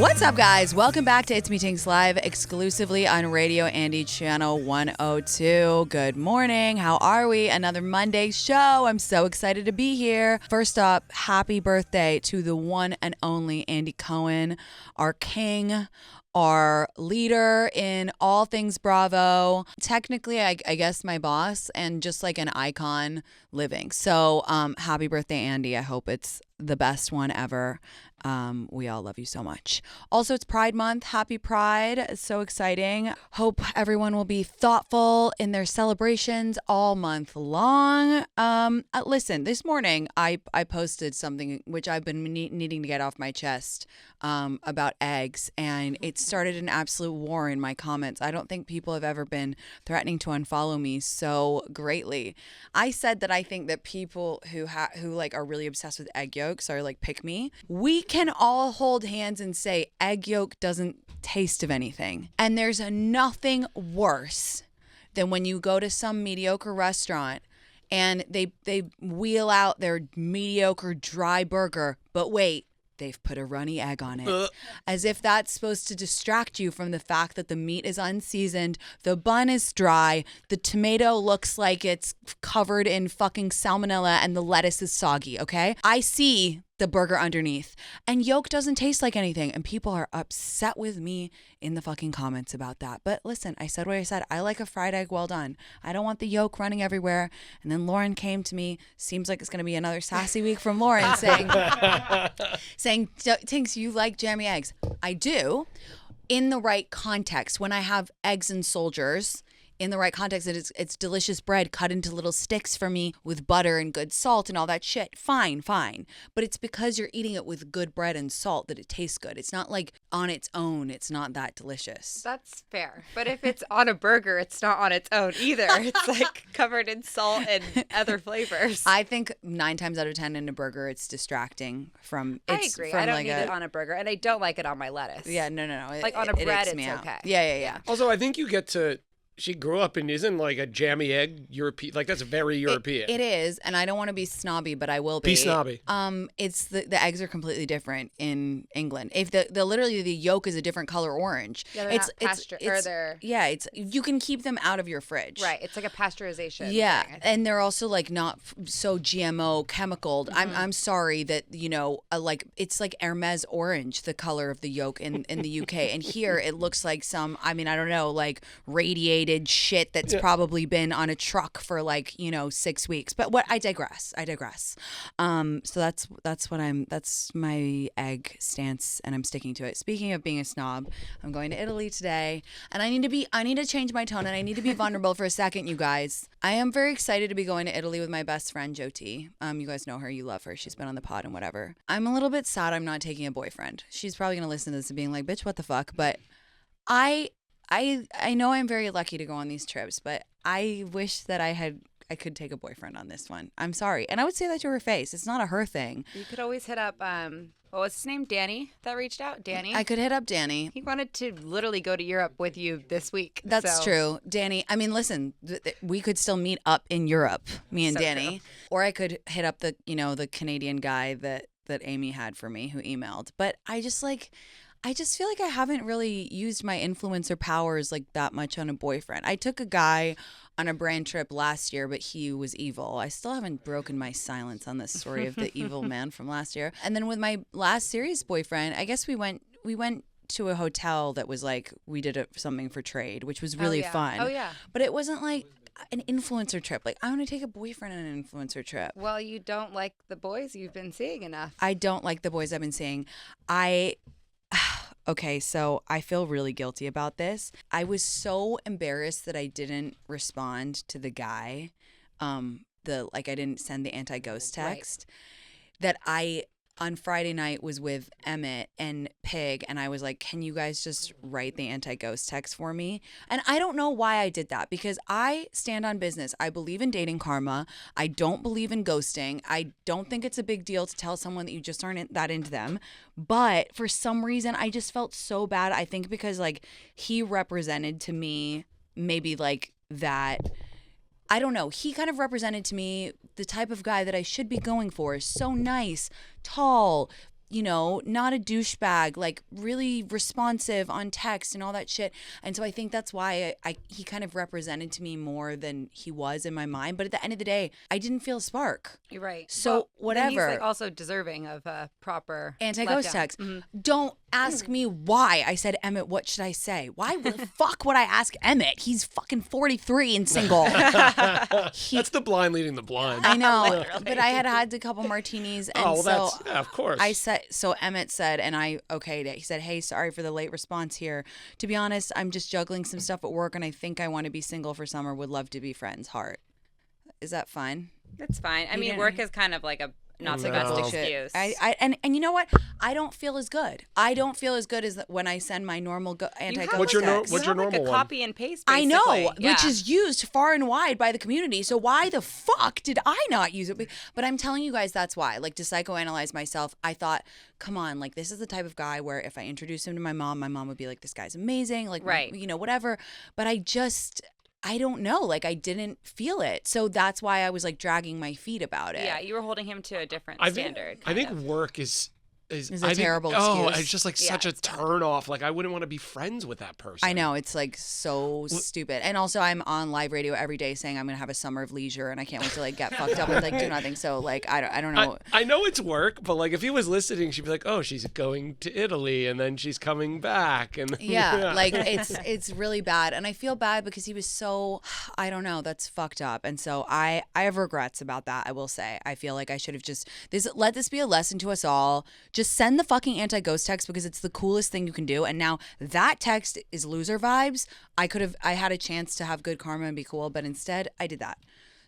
What's up, guys? Welcome back to It's Me Tinx Live, exclusively on Radio Andy Channel 102. Good morning. How are we? Another Monday show. I'm so excited to be here. First up, happy birthday to the one and only Andy Cohen, our king, our leader in all things Bravo. Technically, I guess my boss and just like an icon living. So happy birthday, Andy. I hope it's the best one ever. We all love you so much. Also, it's Pride Month. Happy Pride. It's so exciting. Hope everyone will be thoughtful in their celebrations all month long. Listen, this morning I posted something which I've been needing to get off my chest about eggs, and it started an absolute war in my comments. I don't think people have ever been threatening to unfollow me so greatly. I said that I think that people who like are really obsessed with egg yolks are like pick me. We can all hold hands and say egg yolk doesn't taste of anything. And there's nothing worse than when you go to some mediocre restaurant and they wheel out their mediocre dry burger, but wait, they've put a runny egg on it. As if that's supposed to distract you from the fact that the meat is unseasoned, the bun is dry, the tomato looks like it's covered in fucking salmonella, and the lettuce is soggy, okay? I see the burger underneath, and yolk doesn't taste like anything, and people are upset with me in the fucking comments about that. But listen, I said what I said. I like a fried egg well done. I don't want the yolk running everywhere. And then Lauren came to me. Seems like it's going to be another sassy week from Lauren saying, Tinx, you like jammy eggs. I do, in the right context. When I have eggs and soldiers in the right context, it's delicious bread cut into little sticks for me with butter and good salt and all that shit. Fine. But it's because you're eating it with good bread and salt that it tastes good. It's not like on its own, it's not that delicious. That's fair. But if it's on a burger, it's not on its own either. It's like covered in salt and other flavors. I think 9 times out of 10 in a burger, it's distracting from. I agree. I don't need it on a burger, and I don't like it on my lettuce. Yeah, no. Like on a bread, it's okay. Yeah. Also, I think you get to. She grew up and isn't like a jammy egg European. Like that's very European. It is, and I don't want to be snobby, but I will be. Be snobby. It's the eggs are completely different in England. If the literally the yolk is a different color orange. Yeah, they're not pasture. Yeah, you can keep them out of your fridge. Right, it's like a pasteurization. Yeah, thing, and they're also like not so GMO chemicaled. Mm-hmm. I'm sorry that like it's like Hermes orange, the color of the yolk in the UK, and here it looks like some. I mean, I don't know, like radiated shit that's probably been on a truck for like 6 weeks. But I digress. So that's my egg stance, and I'm sticking to it. Speaking of being a snob, I'm going to Italy today, and I need to change my tone, and I need to be vulnerable for a second, you guys. I am very excited to be going to Italy with my best friend Jyoti. You guys know her, you love her, she's been on the pod and whatever. I'm a little bit sad I'm not taking a boyfriend. She's probably gonna listen to this and being like, bitch, what the fuck? But I know I'm very lucky to go on these trips, but I wish that I could take a boyfriend on this one. I'm sorry. And I would say that to her face. It's not a her thing. You could always hit up, what was his name? Danny that reached out? Danny? I could hit up Danny. He wanted to literally go to Europe with you this week. That's true. Danny, I mean, listen, we could still meet up in Europe, me and Danny. True. Or I could hit up the Canadian guy that Amy had for me who emailed. But I just feel like I haven't really used my influencer powers like that much on a boyfriend. I took a guy on a brand trip last year, but he was evil. I still haven't broken my silence on this story of the evil man from last year. And then with my last serious boyfriend, I guess we went to a hotel that was like, we did something for trade, which was really fun. Oh, yeah. But it wasn't like an influencer trip. Like, I want to take a boyfriend on an influencer trip. Well, you don't like the boys you've been seeing enough. I don't like the boys I've been seeing. Okay, so I feel really guilty about this. I was so embarrassed that I didn't respond to the guy. I didn't send the anti-ghost text. Right. That I on Friday night was with Emmett and Pig, and I was like, can you guys just write the anti-ghost text for me? And I don't know why I did that, because I stand on business. I believe in dating karma. I don't believe in ghosting. I don't think it's a big deal to tell someone that you just aren't that into them. But for some reason, I just felt so bad. I think because like he represented to me maybe like that, I don't know. He kind of represented to me the type of guy that I should be going for. So nice, tall, not a douchebag, like really responsive on text and all that shit. And so I think that's why he kind of represented to me more than he was in my mind. But at the end of the day, I didn't feel a spark. You're right. So whatever. He's like also deserving of a proper anti-ghost text. Don't ask me why I said, Emmett, what should I say? Why the fuck would I ask Emmett? He's fucking 43 and single. That's the blind leading the blind. I know, but I had a couple martinis, and of course. I said, so Emmett said, and I okayed it. He said, hey, sorry for the late response here. To be honest, I'm just juggling some stuff at work, and I think I want to be single for summer. Would love to be friends. Heart. Is that fine? That's fine. I mean, work is kind of like a not so No. good excuse. And you know what? I don't feel as good. I don't feel as good as when I send my normal anti-ghost What's your text. normal like a one? copy and paste, I basically. know, which is used far and wide by the community. So why the fuck did I not use it? But I'm telling you guys, that's why. Like, to psychoanalyze myself, I thought, come on, like, this is the type of guy where if I introduced him to my mom would be like, this guy's amazing, like, right. Whatever. But I don't know. Like, I didn't feel it. So that's why I was like dragging my feet about it. Yeah, you were holding him to a different standard. I think work is a terrible excuse. Oh, it's just like such a turn off. Like, I wouldn't want to be friends with that person. I know. It's like so stupid. And also, I'm on live radio every day saying I'm going to have a summer of leisure and I can't wait to like get fucked up and like do nothing. So like, I don't know. I know it's work, but like if he was listening, she'd be like, oh, she's going to Italy and then she's coming back. And yeah, like it's really bad. And I feel bad because he was so, I don't know, that's fucked up. And so I have regrets about that. I will say, I feel like I should have let this be a lesson to us all. Just send the fucking anti-ghost text because it's the coolest thing you can do. And now that text is loser vibes. I had a chance to have good karma and be cool, but instead I did that.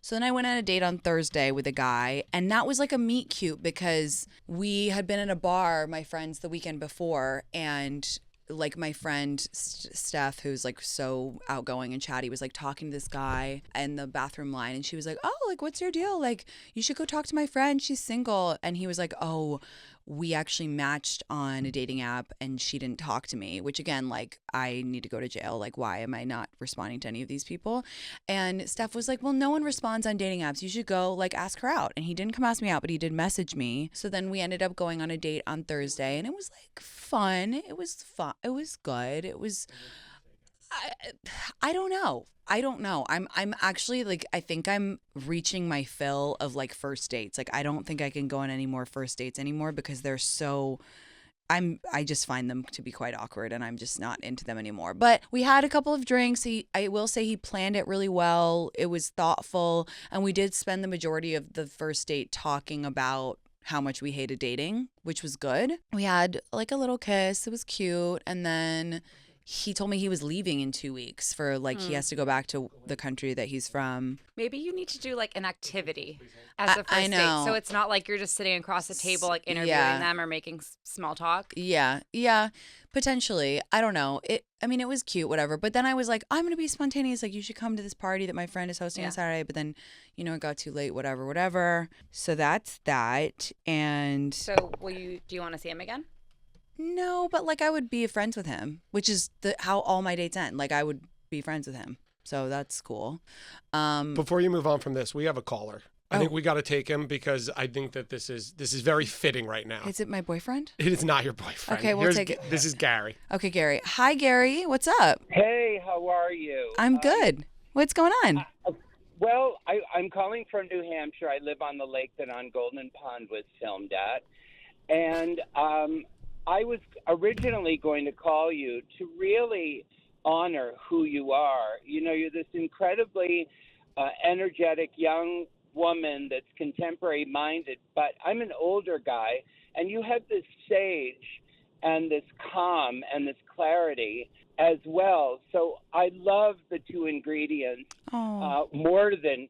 So then I went on a date on Thursday with a guy, and that was like a meet cute because we had been in a bar, my friends, the weekend before, and like my friend Steph, who's like so outgoing and chatty, was like talking to this guy in the bathroom line, and she was like, oh, like, what's your deal? Like, you should go talk to my friend. She's single. And he was like, oh, we actually matched on a dating app and she didn't talk to me, which again, like, I need to go to jail. Like, why am I not responding to any of these people? And Steph was like, well, no one responds on dating apps. You should go like ask her out. And he didn't come ask me out, but he did message me. So then we ended up going on a date on Thursday, and it was like fun. It was fun. It was good. It was, I don't know. I'm actually like, I think I'm reaching my fill of like first dates. Like, I don't think I can go on any more first dates anymore because they're so, I just find them to be quite awkward and I'm just not into them anymore. But we had a couple of drinks. I will say he planned it really well. It was thoughtful. And we did spend the majority of the first date talking about how much we hated dating, which was good. We had like a little kiss. It was cute. And then he told me he was leaving in 2 weeks for like, he has to go back to the country that he's from. Maybe you need to do like an activity as a first date. So it's not like you're just sitting across the table, like interviewing them or making small talk. Yeah. Potentially. I don't know. It was cute, whatever. But then I was like, I'm going to be spontaneous. Like, you should come to this party that my friend is hosting on Saturday. But then, it got too late, whatever. So that's that. And so do you want to see him again? No, but like I would be friends with him, which is how all my dates end. Like, I would be friends with him. So that's cool. Before you move on from this, we have a caller. I think we got to take him because I think that this is very fitting right now. Is it my boyfriend? It is not your boyfriend. Okay, we'll take it. This is Gary. Okay, Gary. Hi, Gary. What's up? Hey, how are you? I'm good. What's going on? Well, I'm calling from New Hampshire. I live on the lake that On Golden Pond was filmed at. And I was originally going to call you to really honor who you are. You're this incredibly energetic young woman that's contemporary minded, but I'm an older guy, and you have this sage and this calm and this clarity as well. So I love the two ingredients more than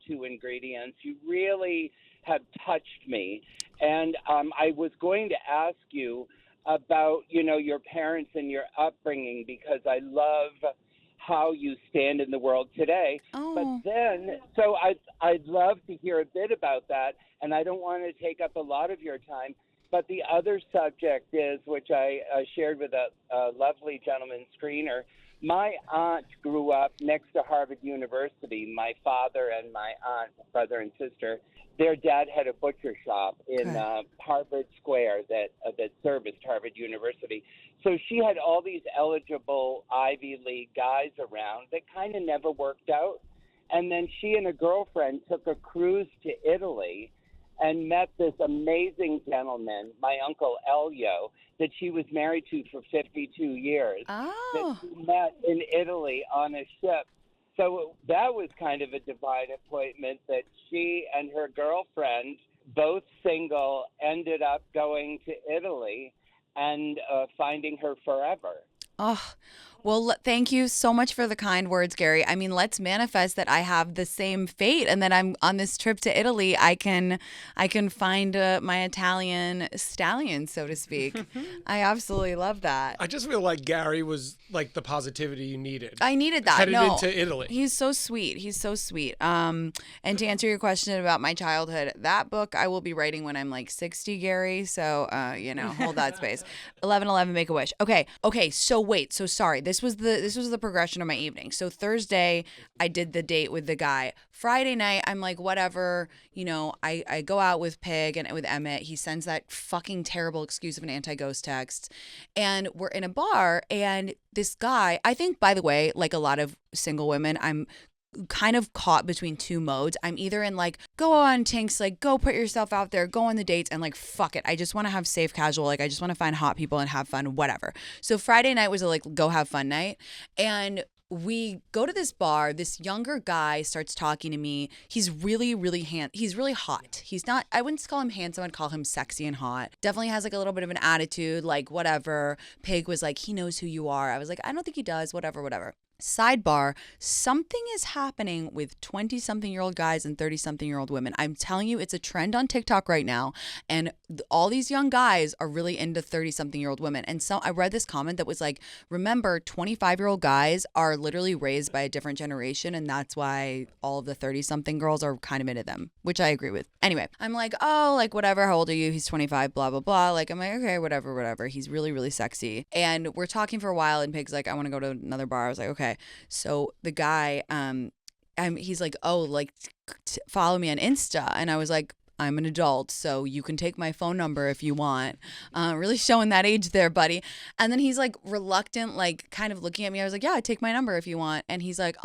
two ingredients. You really have touched me. And I was going to ask you about, your parents and your upbringing, because I love how you stand in the world today. But then, so I'd love to hear a bit about that, and I don't want to take up a lot of your time. But the other subject is, which I shared with a lovely gentleman screener, my aunt grew up next to Harvard University. My father and my aunt, brother and sister, their dad had a butcher shop in Harvard Square that serviced Harvard University. So she had all these eligible Ivy League guys around that kind of never worked out. And then she and a girlfriend took a cruise to Italy and met this amazing gentleman, my uncle Elio, that she was married to for 52 years. That she met in Italy on a ship. So that was kind of a divine appointment that she and her girlfriend, both single, ended up going to Italy and finding her forever. Oh, well, thank you so much for the kind words, Gary. I mean, let's manifest that I have the same fate, and that I'm on this trip to Italy. I can find my Italian stallion, so to speak. I absolutely love that. I just feel like Gary was like the positivity you needed. I needed that. Headed into Italy. He's so sweet. He's so sweet. And to answer your question about my childhood, that book I will be writing when I'm like 60, Gary. So, hold that space. 11/11, make a wish. Okay. So wait. So sorry. This was the progression of my evening. So Thursday, I did the date with the guy. Friday night, I'm like, whatever, I go out with Pig and with Emmett. He sends that fucking terrible excuse of an anti-ghost text. And we're in a bar, and this guy, I think, by the way, like a lot of single women, I'm kind of caught between two modes. I'm either in like, go on Tinx, like go put yourself out there, go on the dates, and like, fuck it, I just want to have safe casual, like I just want to find hot people and have fun, whatever. So Friday night was a like go have fun night, and we go to this bar. This younger guy starts talking to me. He's really, really he's really hot. He's not, I wouldn't call him handsome, I'd call him sexy and hot. Definitely has like a little bit of an attitude, like whatever. Pig was like, he knows who you are. I was like, I don't think he does, whatever. Sidebar, something is happening with 20-something-year-old guys and 30-something-year-old women. I'm telling you, it's a trend on TikTok right now. And all these young guys are really into 30-something-year-old women. And so I read this comment that was like, remember, 25-year-old guys are literally raised by a different generation. And that's why all of the 30-something girls are kind of into them, which I agree with. Anyway, I'm like, oh, like whatever. How old are you? He's 25, blah, blah, blah. Like, I'm like, okay, whatever. He's really, really sexy. And we're talking for a while, and Pig's like, I want to go to another bar. I was like, okay. So the guy, he's like, oh, like follow me on Insta. And I was like, I'm an adult, so you can take my phone number if you want. Really showing that age there, buddy. And then he's like reluctant, like kind of looking at me. I was like, yeah, take my number if you want. And he's like,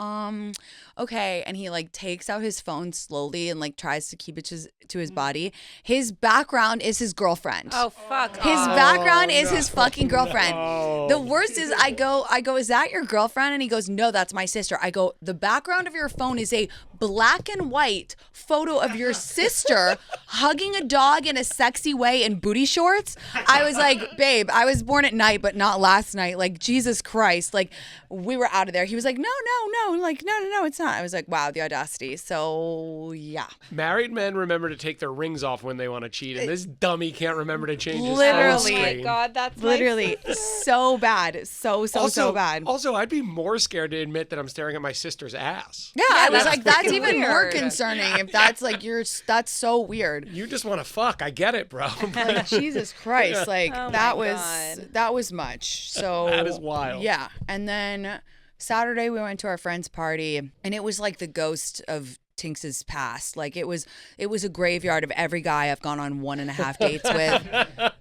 okay. And he like takes out his phone slowly and like tries to keep it to his body. His background is his girlfriend. Oh, fuck. His background is his fucking girlfriend. No. The worst is I go, is that your girlfriend? And he goes, no, that's my sister. I go, the background of your phone is a black and white photo of your sister hugging a dog in a sexy way in booty shorts. I was like, babe, I was born at night, but not last night. Like, Jesus Christ. Like, we were out of there. He was like, no. Like, no, it's not. I was like, wow, the audacity. So, yeah. Married men remember to take their rings off when they want to cheat, and this dummy can't remember to change his phone Literally. screen. Oh my God, that's literally so bad. So bad. Also, I'd be more scared to admit that I'm staring at my sister's ass. Yeah, I was like, that's even weird. more concerning if that's like that's so weird. You just want to fuck. I get it, bro. Like, Jesus Christ, like Oh that my was much. So That is wild. Yeah, and then Saturday we went to our friend's party, and it was like the ghost of Tinx's past. Like it was a graveyard of every guy I've gone on 1.5 dates with.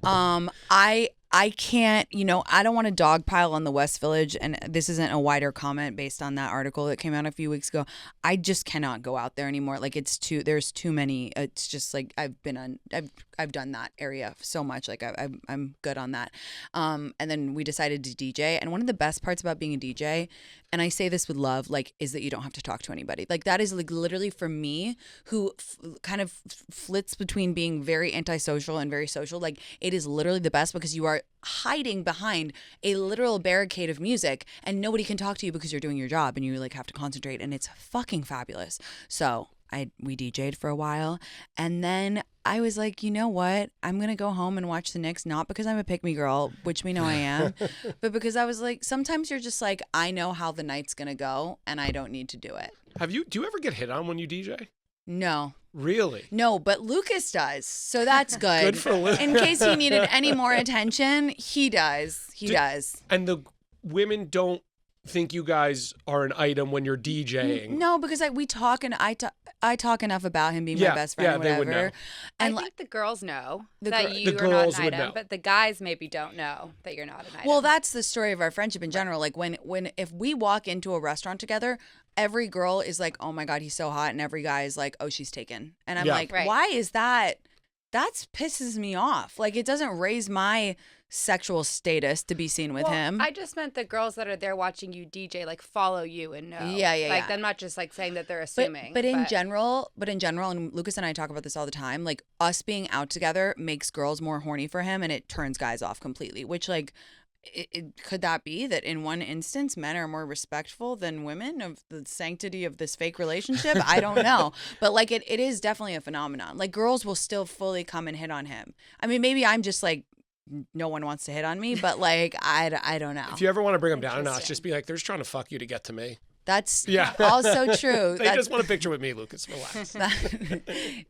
I can't, I don't want to dogpile on the West Village, and this isn't a wider comment based on that article that came out a few weeks ago. I just cannot go out there anymore. Like there's too many. It's just like I've done that area so much. Like I'm good on that. And then we decided to DJ. And one of the best parts about being a DJ, and I say this with love, like, is that you don't have to talk to anybody. Like that is like literally for me, who kind of flits between being very antisocial and very social. Like it is literally the best because you are hiding behind a literal barricade of music and nobody can talk to you because you're doing your job and you like have to concentrate, and it's fucking fabulous. So we DJ'd for a while, and then I was like, you know what? I'm going to go home and watch the Knicks, not because I'm a pick-me girl, which we know I am, but because I was like, sometimes you're just like, I know how the night's going to go and I don't need to do it. Do you ever get hit on when you DJ? No. Really? No, but Lucas does. So that's good. Good for Lucas. In case he needed any more attention, he does. He does. And the women don't think you guys are an item when you're DJing. No, because we talk and I talk enough about him being my best friend or whatever. They would know. And I think the girls know the that you the are not girls an would item, know. but the guys maybe don't know that you're not an item. well, that's the story of our friendship in general. Like when if we walk into a restaurant together, every girl is like, "Oh my God, he's so hot," and every guy is like, "Oh, she's taken." And I'm like, Right. "Why is that? That pisses me off. Like it doesn't raise my sexual status to be seen with him." I just meant the girls that are there watching you DJ like follow you and know. Yeah. Like I'm not just like saying that they're assuming. But in general, and Lucas and I talk about this all the time, like us being out together makes girls more horny for him and it turns guys off completely, which like could that be that in one instance men are more respectful than women of the sanctity of this fake relationship? I don't know. But like it is definitely a phenomenon. Like girls will still fully come and hit on him. I mean, maybe I'm just like no one wants to hit on me, but like I don't know. If you ever want to bring them down a notch, just be like, they're just trying to fuck you to get to me. That's also true. They just want a picture with me, Lucas. Relax.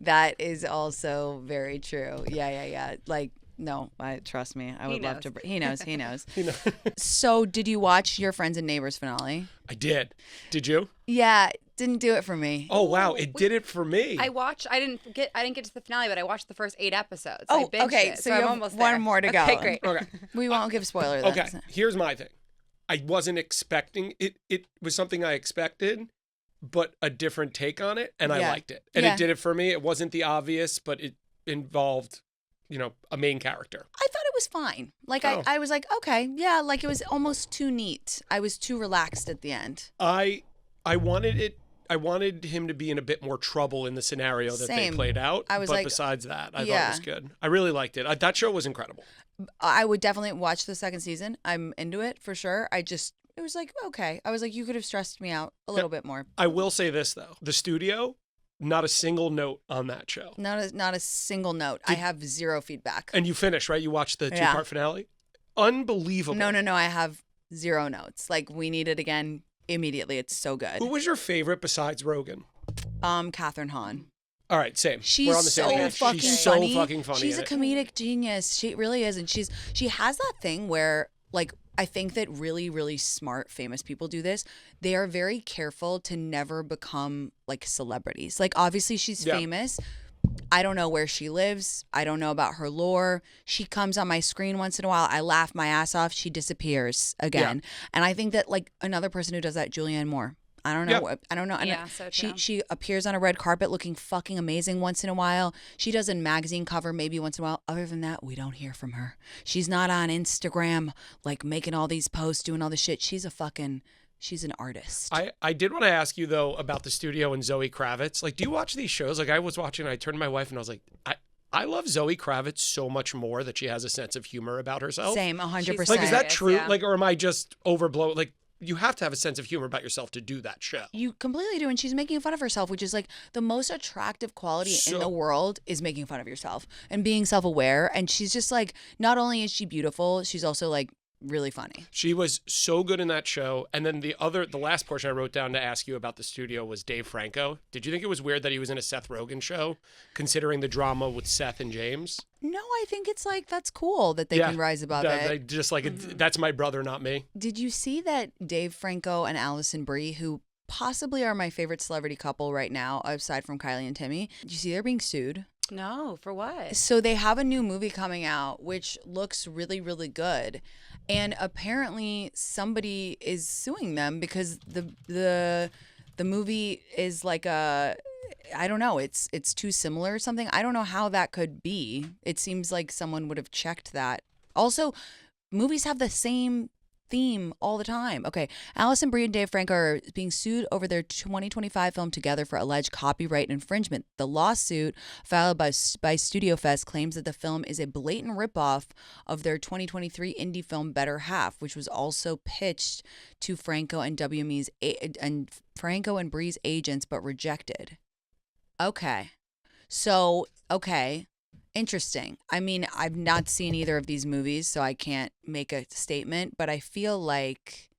That is also very true. Yeah. Like, no, trust me. I would love to. He knows. So, did you watch Your Friends and Neighbors finale? I did. Did you? Yeah, didn't do it for me. Oh wow, it did it for me. I didn't get to the finale, but I watched the first 8 episodes. Oh, I binged okay. it, So I'm you have almost one there. more to go. Okay, great. Okay. We won't give spoilers. then. Okay. Here's my thing. I wasn't expecting it. It was something I expected, but a different take on it, and I liked it. And it did it for me. It wasn't the obvious, but it involved, a main character. I thought it was fine. Like I was like, okay, yeah. Like it was almost too neat. I was too relaxed at the end. I wanted him to be in a bit more trouble in the scenario that they played out. But besides that, I thought it was good. I really liked it. That show was incredible. I would definitely watch the second season. I'm into it for sure. It was like, okay. I was like, you could have stressed me out a little bit more. I will say this though. The studio, not a single note on that show. Not a single note. I have zero feedback. And you finished, right? You watched the 2-part finale? Unbelievable. No. I have zero notes. Like we need it again immediately. It's so good. Who was your favorite besides Rogan? Catherine Hahn. All right, same. She's We're on the same page. She's so fucking funny. She's a comedic genius. She really is, and she has that thing where like I think that really, really smart, famous people do this. They are very careful to never become like celebrities. Like obviously she's famous. I don't know where she lives. I don't know about her lore. She comes on my screen once in a while. I laugh my ass off. She disappears again. Yeah. And I think that like another person who does that, Julianne Moore. I don't know. Yep. I don't know. Yeah, so true. She appears on a red carpet looking fucking amazing once in a while. She does a magazine cover maybe once in a while. Other than that, we don't hear from her. She's not on Instagram like making all these posts, doing all this shit. She's an artist. I did want to ask you though about the studio and Zoe Kravitz. Like, do you watch these shows? Like I was watching, I turned to my wife and I was like, I love Zoe Kravitz so much more that she has a sense of humor about herself. Same, 100%. Like, is that true? Yeah. Like, or am I just overblown? Like, you have to have a sense of humor about yourself to do that show. You completely do. And she's making fun of herself, which is like the most attractive quality in the world is making fun of yourself and being self-aware. And she's just like, not only is she beautiful, she's also like really funny. She was so good in that show. And then the last portion I wrote down to ask you about the studio was Dave Franco. Did you think it was weird that he was in a Seth Rogen show, considering the drama with Seth and James? No, I think it's like, that's cool that they can rise above it. They just like, that's my brother, not me. Did you see that Dave Franco and Allison B, who possibly are my favorite celebrity couple right now, aside from Kylie and Timmy, did you see they're being sued? No, for what? So they have a new movie coming out, which looks really, really good. And apparently somebody is suing them because the movie is like I don't know, it's too similar or something. I don't know how that could be. It seems like someone would have checked that. Also, movies have the same theme all the time. Okay, Allison B and Dave Franco are being sued over their 2025 film Together for alleged copyright infringement. The lawsuit filed by Studio Fest claims that the film is a blatant ripoff of their 2023 indie film Better Half, which was also pitched to Franco and Franco and Bree's agents but rejected. Okay. Interesting. I mean, I've not seen either of these movies, so I can't make a statement, but I feel like,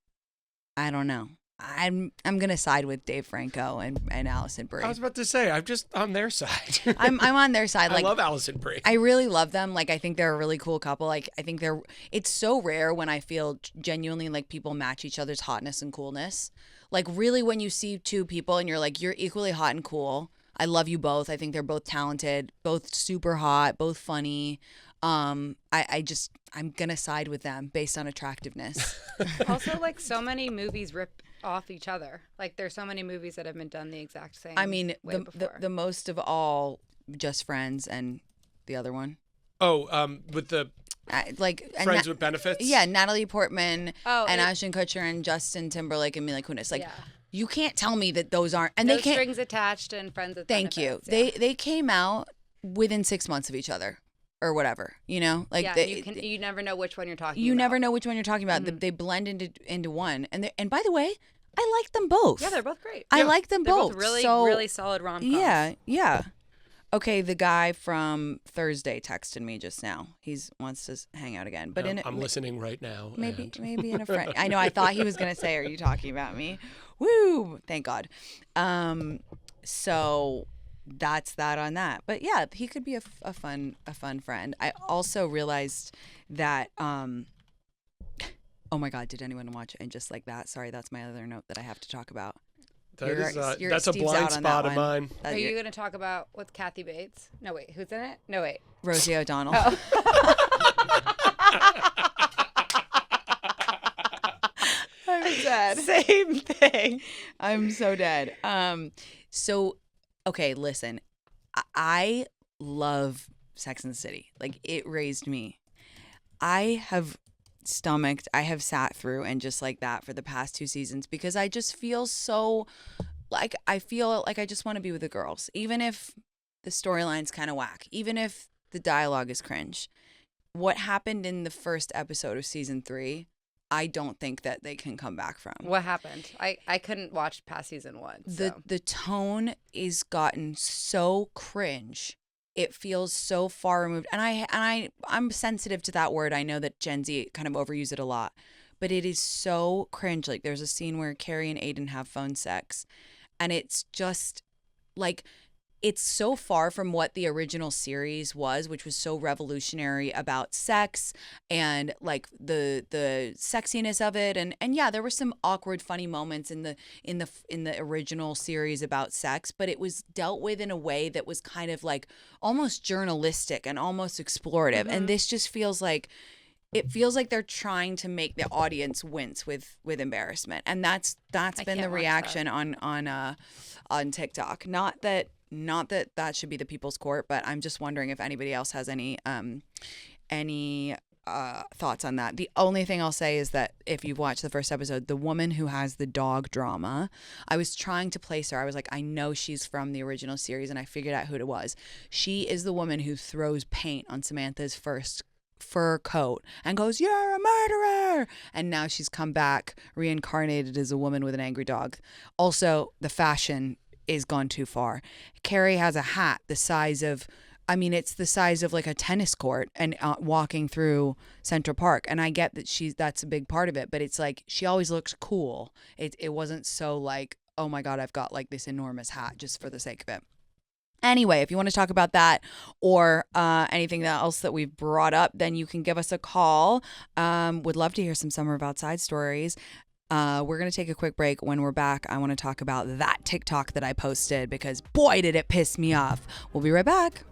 I don't know. I'm gonna side with Dave Franco and Allison Brie. I was about to say, I'm just on their side. I'm on their side. Like, I love Allison Brie. I really love them. Like, I think they're a really cool couple. Like, I think it's so rare when I feel genuinely like people match each other's hotness and coolness. Like, really, when you see two people and you're like, you're equally hot and cool. I love you both. I think they're both talented, both super hot, both funny. I'm gonna side with them based on attractiveness. Also, like, so many movies rip off each other. Like, there's so many movies that have been done the exact same. I mean, the most of all, Just Friends, and the other one. Oh, with the Friends with Benefits. Yeah, Natalie Portman and Ashton Kutcher and Justin Timberlake and Mila Kunis. Like, you can't tell me that those aren't. And no they can't. Strings Attached and Friends with Thank Benefits. you. Yeah. They came out within 6 months of each other. Or whatever, you know, like you never know which one you're talking about. You never know which one you're talking about. Mm-hmm. They blend into one, and by the way, I like them both. Yeah, they're both great. I like them both. Really, really solid rom-coms. Yeah. Okay, the guy from Thursday texted me just now. He wants to hang out again, but I'm listening right now. Maybe in a friend. I know. I thought he was gonna say, "Are you talking about me?" Woo! Thank God. So. That's that on that. But yeah, he could be a fun friend. I also realized that oh my God, did anyone watch it? And just like that, sorry, that's my other note that I have to talk about. That's a blind spot of mine. Are you going to talk about with Kathy Bates? No, wait, who's in it? No, wait. Rosie O'Donnell. Oh. I'm dead. Same thing. I'm so dead. Okay, listen, I love Sex and the City. Like, it raised me. I have sat through and just like that for the past 2 seasons because I just feel so like I just want to be with the girls, even if the storyline's kind of whack, even if the dialogue is cringe. What happened in the first episode of season 3, I don't think that they can come back from. What happened? I couldn't watch past season 1. So. The tone is gotten so cringe. It feels so far removed. And I'm sensitive to that word. I know that Gen Z kind of overuse it a lot. But it is so cringe. Like, there's a scene where Carrie and Aiden have phone sex. And it's just like, it's so far from what the original series was, which was so revolutionary about sex and like the sexiness of it. And yeah, there were some awkward, funny moments in the original series about sex, but it was dealt with in a way that was kind of like almost journalistic and almost explorative. Mm-hmm. And this just feels like they're trying to make the audience wince with embarrassment. And that's been the reaction on TikTok. Not that should be the people's court, but I'm just wondering if anybody else has any thoughts on that. The only thing I'll say is that if you've watched the first episode, the woman who has the dog drama, I was trying to place her. I was like, I know she's from the original series, and I figured out who it was. She is the woman who throws paint on Samantha's first fur coat and goes, "You're a murderer," and now she's come back reincarnated as a woman with an angry dog. Also, the fashion is gone too far. Carrie has a hat the size of like a tennis court and walking through Central Park. And I get that that's a big part of it, but it's like she always looks cool. It wasn't so like, oh my God, I've got like this enormous hat just for the sake of it. Anyway, if you want to talk about that or anything else that we've brought up, then you can give us a call. Would love to hear some Summer of Outside stories. We're going to take a quick break. When we're back, I want to talk about that TikTok that I posted because boy, did it piss me off. We'll be right back.